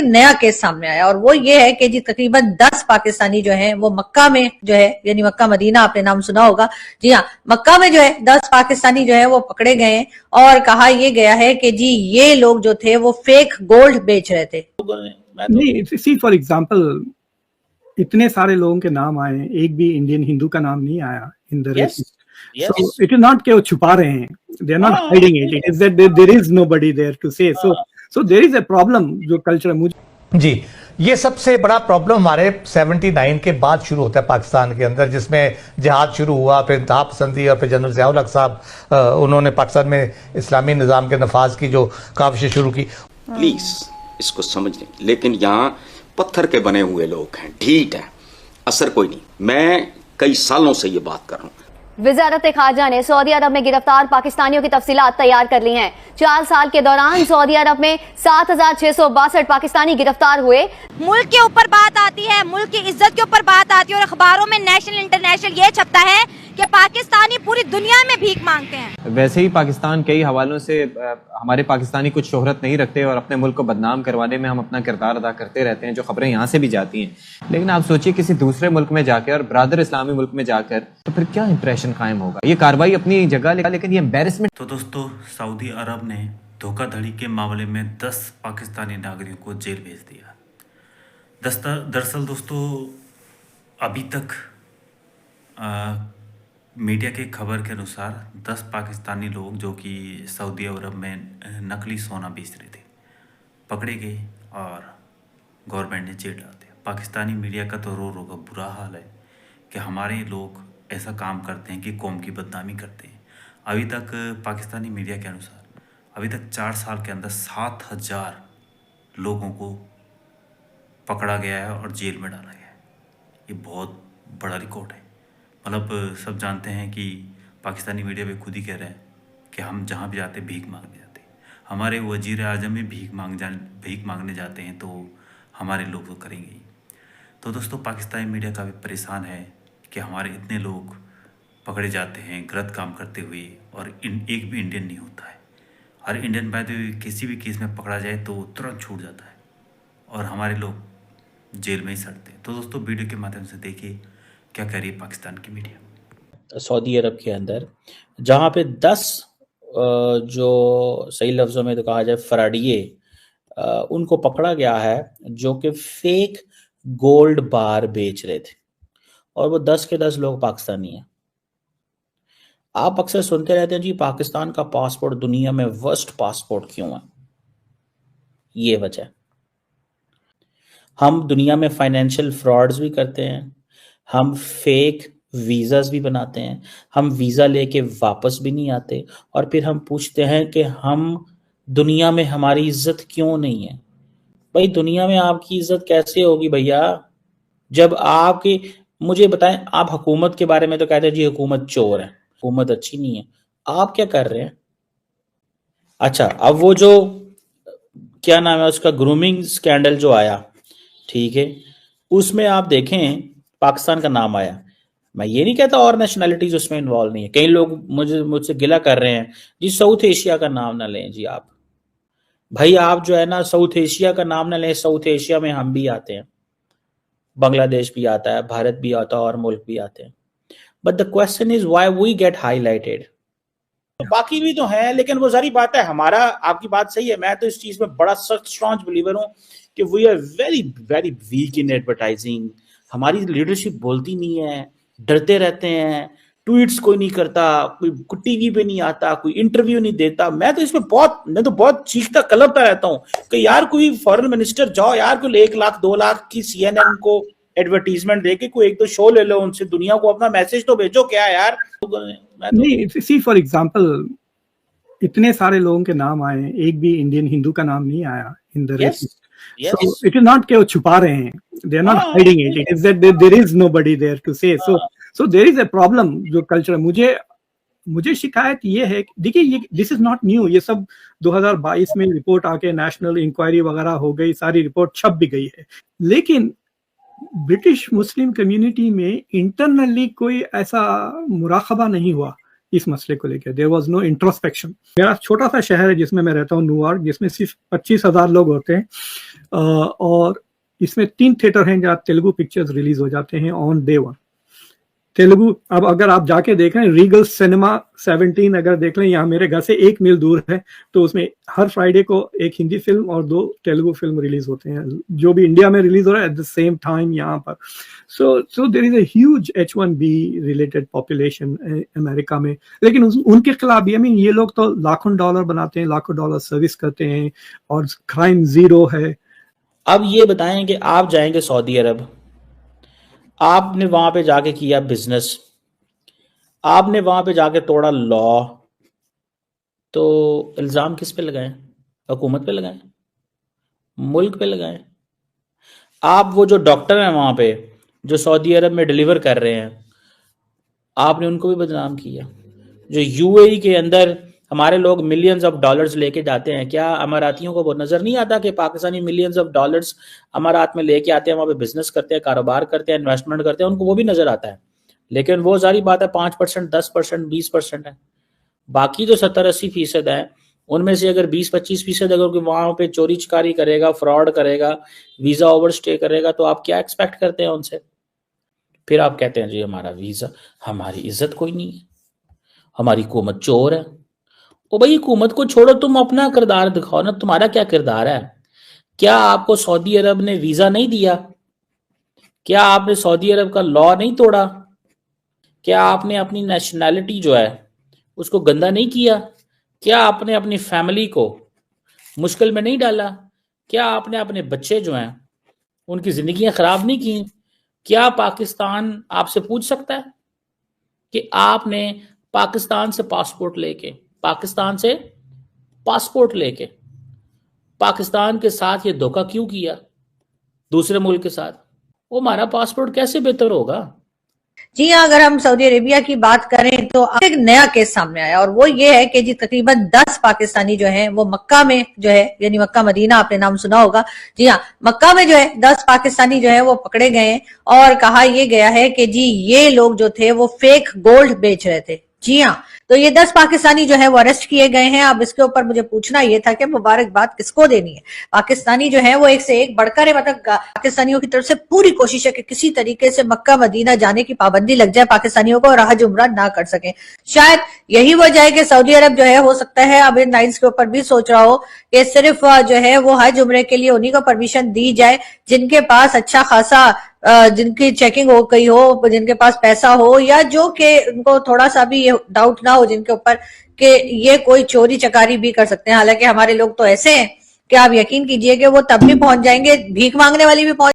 नया केस सामने आया और वो ये है कि जी तकरीबन 10 पाकिस्तानी जो हैं वो मक्का में जो है, यानी मक्का मदीना आपने नाम सुना होगा, जी हाँ, मक्का में जो है 10 पाकिस्तानी जो है वो पकड़े गए हैं और कहा ये गया है कि जी ये लोग जो थे वो फेक गोल्ड बेच रहे थे। नहीं, सी फॉर एग्जांपल इतने सारे लोगों के नाम आए, एक भी इंडियन हिंदू का नाम नहीं आया in the race. So it is not कि वो छुपा रहे हैं, they are not hiding it. It is that there is nobody there to say. So there is a problem जो कल्चर मुझे जी, ये सबसे बड़ा प्रॉब्लम हमारे 79 के बाद शुरू होता है पाकिस्तान के अंदर, जिसमें जिहाद शुरू हुआ, फिर इंतहा पसंदी और फिर जनरल ज़िया उल हक साहब उन्होंने पाकिस्तान में इस्लामी निज़ाम के नफाज की जो काविशें शुरू की। प्लीज इसको समझ लें, लेकिन यहाँ पत्थर के बने हुए लोग हैं, ढीठ है, असर कोई नहीं। मैं कई सालों से ये बात कर रहा हूँ। वजारत खारजा ने सऊदी अरब में गिरफ्तार पाकिस्तानियों की तफसीलात तैयार कर ली हैं। 4 साल के दौरान सऊदी अरब में 7,662 पाकिस्तानी गिरफ्तार हुए। मुल्क के ऊपर बात आती है, मुल्क की इज्जत के ऊपर बात आती है और अखबारों में नेशनल इंटरनेशनल ये छपता है कि पाकिस्तानी पूरी दुनिया में भीख मांगते हैं। वैसे ही पाकिस्तान कई हवालों से हमारे पाकिस्तानी कुछ शोहरत नहीं रखते और अपने मुल्क को बदनाम करवाने में हम अपना किरदार अदा करते रहते हैं, जो खबरें यहाँ से भी जाती हैं। लेकिन आप सोचिए किसी दूसरे मुल्क में जाकर और ब्रादर इस्लामी मुल्क में जाकर, तो फिर क्या इंप्रेशन कायम होगा। ये कार्रवाई अपनी जगह, लेकिन ये एम्बैरेसमेंट। तो दोस्तों, सऊदी अरब ने धोखाधड़ी के मामले में 10 पाकिस्तानी नागरिकों को जेल भेज दिया। दरअसल दोस्तों, अभी तक मीडिया के खबर के अनुसार 10 पाकिस्तानी लोग जो कि सऊदी अरब में नकली सोना बेच रहे थे पकड़े गए और गवर्नमेंट ने जेल डाल दिया। पाकिस्तानी मीडिया का तो रो रो का बुरा हाल है कि हमारे लोग ऐसा काम करते हैं कि कौम की बदनामी करते हैं। अभी तक पाकिस्तानी मीडिया के अनुसार अभी तक 4 साल के अंदर 7,000 लोगों को पकड़ा गया है और जेल में डाला गया है। ये बहुत बड़ा रिकॉर्ड है। मतलब सब जानते हैं कि पाकिस्तानी मीडिया पे खुद ही कह रहे हैं कि हम जहाँ भी जाते भीख मांगने जाते हैं। हमारे वजीर आजम में भीख मांगने जाते हैं तो हमारे लोग तो करेंगे ही। तो दोस्तों, पाकिस्तानी मीडिया काफ़ी परेशान है कि हमारे इतने लोग पकड़े जाते हैं गलत काम करते हुए और एक भी इंडियन नहीं होता है। और इंडियन बाय द वे किसी भी केस में पकड़ा जाए तो तुरंत छूट जाता है और हमारे लोग जेल में ही सड़ते हैं। तो दोस्तों, वीडियो के माध्यम से देखिए क्या कह रही है पाकिस्तान की मीडिया। सऊदी अरब के अंदर जहाँ पे 10 जो सही लफ्ज़ों में तो कहा जाए फराडिये, उनको पकड़ा गया है जो कि फेक गोल्ड बार बेच रहे थे और वो 10 के 10 लोग पाकिस्तानी हैं। आप अक्सर सुनते रहते हैं जी पाकिस्तान का पासपोर्ट दुनिया में वर्स्ट पासपोर्ट क्यों है। ये वजह, हम दुनिया में फाइनेंशियल फ्रॉड्स भी करते हैं, हम फेक वीज़ास भी बनाते हैं, हम वीज़ा लेके वापस भी नहीं आते और फिर हम पूछते हैं कि हम दुनिया में हमारी इज्जत क्यों नहीं है। भाई दुनिया में आपकी इज्जत कैसे होगी भैया, जब आपकी, मुझे बताएं, आप हुकूमत के बारे में तो कहते हैं जी हुकूमत चोर है, हुकूमत अच्छी नहीं है। आप क्या कर रहे हैं? अच्छा, अब वो जो क्या नाम है उसका ग्रूमिंग स्कैंडल जो आया, ठीक है, उसमें आप देखें पाकिस्तान का नाम आया। मैं ये नहीं कहता और नेशनैलिटीज उसमें इन्वॉल्व नहीं है। कई लोग मुझसे गिला कर रहे हैं जी साउथ एशिया का नाम ना लें जी आप। भाई आप जो है ना साउथ एशिया का नाम ना लें, साउथ एशिया में हम भी आते हैं, बांग्लादेश भी आता है, भारत भी आता है और मुल्क भी आते हैं। But the question is why we get highlighted. बाकी भी तो है, लेकिन वो सारी बात है हमारा, आपकी बात सही है, मैं तो इस चीज में बड़ा सख्त स्ट्रॉन्ग बिलीवर हूँ कि we are very very weak in advertising. हमारी लीडरशिप बोलती नहीं है, डरते रहते हैं, ट्वीट्स कोई नहीं करता, कोई टीवी पे नहीं आता, कोई इंटरव्यू नहीं देता। मैं तो बहुत चीखता कलपता रहता हूँ कि यार कोई फॉरेन मिनिस्टर जाओ यार, कोई 1 लाख 2 लाख की CNN को एडवर्टीजमेंट देके कोई 1-2 शो ले लो उनसे, दुनिया को अपना मैसेज तो भेजो क्या यार। नहीं, सी फॉर एग्जांपल इतने सारे लोगों के नाम आए, एक भी इंडियन हिंदू का नाम नहीं आया in the race. So it is not कि वो छुपा रहे हैं, they are not hiding it. It is that there is nobody there to say. So there is a problem जो कल्चर। मुझे शिकायत ये है, देखिए ये दिस इज नॉट न्यू, ये सब 2022 में रिपोर्ट आके नेशनल इंक्वायरी वगैरह हो गई, सारी रिपोर्ट छप भी गई है। लेकिन ब्रिटिश मुस्लिम कम्युनिटी में इंटरनली कोई ऐसा मुराकबा नहीं हुआ इस मसले को लेकर। There was no introspection. मेरा छोटा सा शहर है जिसमें मैं रहता हूँ, न्यूयॉर्क, जिसमें सिर्फ 25,000 लोग होते हैं, और इसमें 3 थिएटर हैं जहाँ तेलुगु पिक्चर्स रिलीज हो जाते हैं ऑन डे 1। तेलुगु, अब अगर आप जाके देखें रीगल सिनेमा 17 अगर देख लें, यहाँ मेरे घर से 1 मील दूर है, तो उसमें हर फ्राइडे को एक हिंदी फिल्म और 2 तेलुगु फिल्म रिलीज होते हैं, जो भी इंडिया में रिलीज हो रहा है एट द सेम टाइम यहाँ पर। So there is a huge H1B related population America में। लेकिन उनके खिलाफ भी, ये लोग तो लाखों डॉलर बनाते हैं, लाखों डॉलर सर्विस करते हैं, और क्राइम जीरो है। अब ये बताएं कि आप जाएंगे सऊदी अरब, आपने वहां पे जाके किया बिजनेस, आपने वहां पे जाके तोड़ा लॉ, तो इल्जाम किस पे लगाएं? हुकूमत पे लगाएं, मुल्क पे लगाएं? आप वो जो डॉक्टर हैं वहां पे जो सऊदी अरब में डिलीवर कर रहे हैं, आपने उनको भी बदनाम किया। जो यूएई के अंदर हमारे लोग मिलियंस ऑफ डॉलर्स लेके जाते हैं, क्या अमारातियों को वो नजर नहीं आता कि पाकिस्तानी मिलियंस ऑफ डॉलर्स अमारात में लेके आते हैं, वहां पे बिजनेस करते हैं, कारोबार करते हैं, इन्वेस्टमेंट करते हैं, उनको वो भी नजर आता है। लेकिन वो सारी बात है 5%, 10%, 20% है। बाकी जो 70-80% है, उनमें से अगर 20-25% अगर वहां पे चोरी चकारी करेगा, फ्रॉड करेगा, वीजा ओवरस्टे करेगा, तो आप क्या एक्सपेक्ट करते हैं उनसे? फिर आप कहते हैं जी हमारा वीजा, हमारी इज्जत कोई नहीं है, हमारी हुकूमत चोर है। ओ भाई, हुकूमत को छोड़ो, तुम अपना किरदार दिखाओ ना, तुम्हारा क्या किरदार है? क्या आपको सऊदी अरब ने वीजा नहीं दिया? क्या आपने सऊदी अरब का लॉ नहीं तोड़ा? क्या आपने अपनी नेशनैलिटी जो है उसको गंदा नहीं किया? क्या आपने अपनी फैमिली को मुश्किल में नहीं डाला? क्या आपने अपने बच्चे जो हैं उनकी जिंदगियां खराब नहीं की? क्या पाकिस्तान आपसे पूछ सकता है कि आपने पाकिस्तान से पासपोर्ट लेके, पाकिस्तान के साथ ये धोखा क्यों किया दूसरे मुल्क के साथ? वो हमारा पासपोर्ट कैसे बेहतर होगा? जी हाँ, अगर हम सऊदी अरेबिया की बात करें तो एक नया केस सामने आया, और वो ये है कि जी तकरीबन 10 पाकिस्तानी जो हैं वो मक्का में जो है, यानी मक्का मदीना, आपने नाम सुना होगा। जी हाँ, मक्का में जो है 10 पाकिस्तानी जो है वो पकड़े गए हैं, और कहा ये गया है कि जी ये लोग जो थे वो फेक गोल्ड बेच रहे थे। जी हाँ, तो ये 10 पाकिस्तानी जो है वो अरेस्ट किए गए हैं। अब इसके ऊपर मुझे पूछना ये था कि मुबारकबाद किसको देनी है? पाकिस्तानी जो है वो एक से एक बढ़कर है, मतलब पाकिस्तानियों की तरफ से पूरी कोशिश है कि किसी तरीके से मक्का मदीना जाने की पाबंदी लग जाए पाकिस्तानियों को, और हज उम्रा ना कर सके। शायद यही वजह है कि सऊदी अरब जो है, हो सकता है अब इन लाइन्स के ऊपर भी सोच रहा हो कि सिर्फ जो है वो हज उम्रे के लिए उन्हीं को परमिशन दी जाए जिनके पास अच्छा खासा जिनकी चेकिंग हो गई हो, जिनके पास पैसा हो, या जो कि उनको थोड़ा सा भी ये डाउट ना हो जिनके ऊपर कि ये कोई चोरी चकारी भी कर सकते हैं। हालांकि हमारे लोग तो ऐसे हैं कि आप यकीन कीजिए कि वो तब भी पहुंच जाएंगे, भीख मांगने वाली भी पहुंच